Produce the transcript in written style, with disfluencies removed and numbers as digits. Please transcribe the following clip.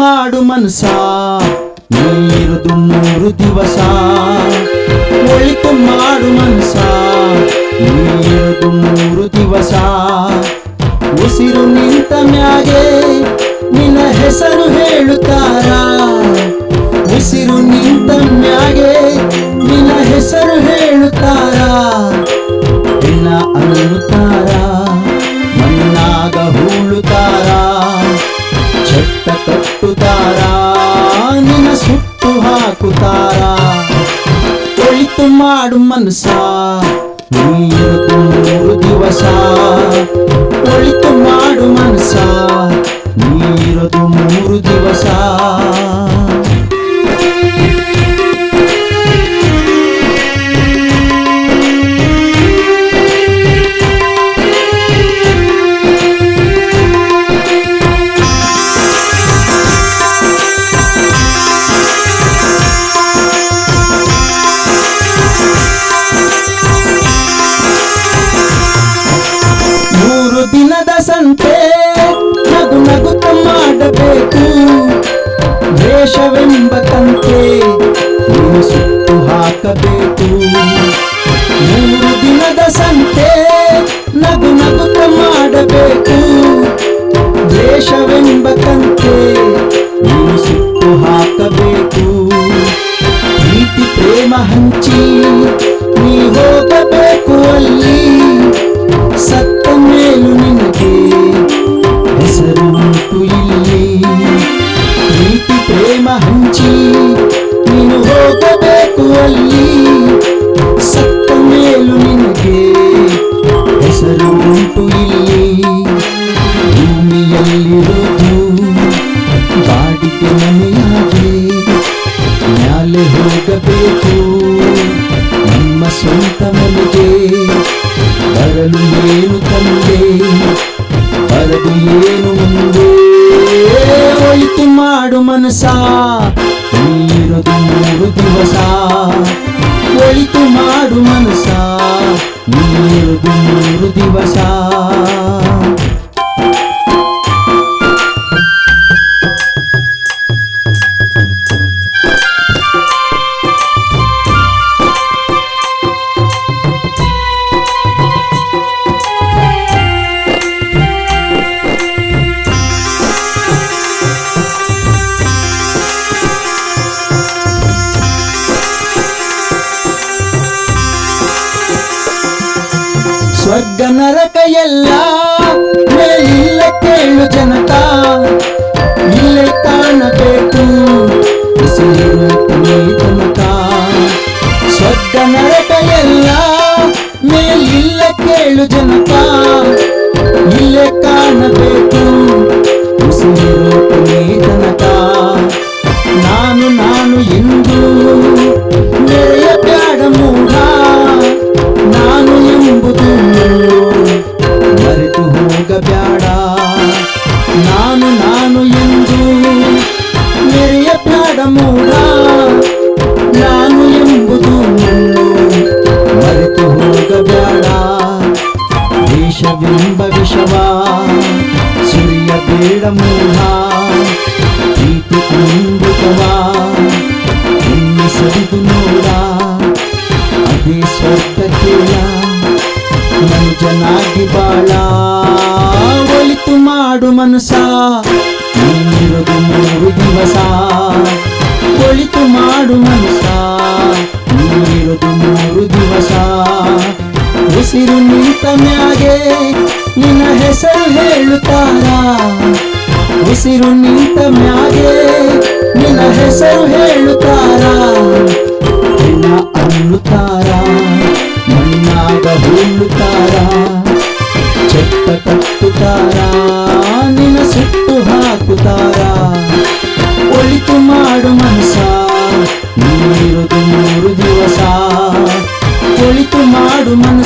ಮಾಡು ಮನಸ ನೀರುದು 3 ದಿವಸ ಒಳಿತು ಮಾಡು ಮನಸ ನೀರುದು 3 ದಿವಸ ಉಸಿರು ನಿಂತ ಮ್ಯಾಗೆ ನಿನ್ನ ಹೆಸರು ಹೇಳುತ್ತಾರ ಉಸಿರು ನಿಂತ ಮ್ಯಾಗೆ ನಿನ್ನ ಹೆಸರು ಹೇಳುತ್ತಾರ ನಿನ್ನ ಅನ್ನುತ್ತಾರ ಮಣ್ಣಾಗ ಹೂಳುತ್ತಾರ ಚಟ್ಟ ಕಟ್ಟುತ್ತಾರ ನಿನ್ನ ಸುಟ್ಟು ಹಾಕುತ್ತಾರ ಒಳಿತು ಮಾಡು ಮನಸ ನೀರುದು 3 ದಿವಸ ಒಳಿತು ಮಾಡು ಮನಸ ನೀರುದು 3 ದಿವಸ ದಿನದ ಸಂತೆ ನಗು ನಗುತ್ತ ಮಾಡಬೇಕು ದ್ವೇಷವೆಂಬ ತಂತೆ ನೀನು ಸುಟ್ಟು ಹಾಕಬೇಕು 3 ದಿನದ ಸಂತೆ ನಗು ನಗುತ್ತ ಮಾಡಬೇಕು ದ್ವೇಷವೆಂಬ ತಂತೆ ನೀನು ಸುಟ್ಟು ಹಾಕಬೇಕು ಪ್ರೀತಿ ಪ್ರೇಮ ಹಂಚಿ ನೀ ಹೋಗಬೇಕು ಅಲ್ಲಿ ಸತ್ತ ಮೇಲೂ ನಿನಗೆ ಹೆಸರು ಉಂಟು ಇಲ್ಲಿ ಪ್ರೀತಿ ಪ್ರೇಮ ಹಂಚಿ ನೀನು ಹೋಗಬೇಕು ಅಲ್ಲಿ ಸತ್ತ ಮೇಲೂ ನಿನಗೆ ಹೆಸರು ಉಂಟು ಇಲ್ಲಿ ಭೂಮಿಯಲ್ಲಿರೋದು ಬಾಡಿಗೆ ಮನೆಯಾಗಿ ಮ್ಯಾಲೆ ಹೋಗಬೇಕು ನಮ್ಮ ಸ್ವಂತ ಮನೆಗೆ ಬರಲು ಏನು ತಂದೆ ಬರದು ಏನು ಮುಂದೆ ಒಳಿತು ಮಾಡು ಮನಸ ನೀರುದು 3 ದಿವಸ ಒಳಿತು ಮಾಡು ಮನಸ ನೀರುದು 3 ದಿವಸ ಸ್ವರ್ಗ ನರಕ ಎಲ್ಲ ಮೇಲಿಲ್ಲ ಕೇಳು ಜನಕ ಇಲ್ಲೇ ಕಾಣಬೇಕು ಉಸಿರು ತನಕ ಸ್ವರ್ಗ ನರಕ ಎಲ್ಲ ಮೇಲಿಲ್ಲ ಕೇಳು ಜನಕ ಇಲ್ಲೇ ಕಾಣಬೇಕು ಉಸಿರು ತನಕ ನಾನು ನಾನು ಎಂದು ಮೆರೆಯಬೇಡ ಮೂಢ ನಾನು ಎಂಬುದು ಮರೆತು ಹೋಗಬೇಡ ನಾನು ನಾನು ಎಂದು ಮೆರೆಯಬೇಡ ಮೂಢ ನಾನು ಎಂಬುದು ಮರೆತು ಹೋಗಬೇಡ ದೇಶವೆಂಬ ವಿಷವ ಸುರಿಯಬೇಡ ಮೂಢ ಪ್ರೀತಿ ಅಮೃತವ ಇನ್ನು ಸರಿದು ನೋಡ ಅದೇ ಸ್ವರ್ಗಕ್ಕೆಲ್ಲ ಮನುಜನಾಗಿ ಬಾಳ ಒಳಿತು ಮಾಡು ಮನಸ ನೀರುದು 3 ದಿವಸ ಒಳಿತು ಮಾಡು ಮನಸ ನೀರುದು 3 ದಿವಸ ಉಸಿರು ನಿಂತ ಮ್ಯಾಗೆ ನಿನ್ನ ಹೆಸರು ಹೇಳುತ್ತಾರ ಉಸಿರು ನಿಂತ ಮ್ಯಾಗೆ ನಿನ್ನ ಹೆಸರು ಹೇಳುತ್ತಾರ ನಿನ್ನ ಅನ್ನುತ್ತಾರ ಮಣ್ಣಾಗ ಹೂಳುತ್ತಾರ ಚಟ್ಟ ಕಟ್ಟುತ್ತಾರ ನಿನ್ನ ಸುಟ್ಟು ಹಾಕುತ್ತಾರ ಒಳಿತು ಮಾಡು ಮನಸ ನೀರುದು 3 ದಿವಸ ಒಳಿತು ಮಾಡು ಮನಸ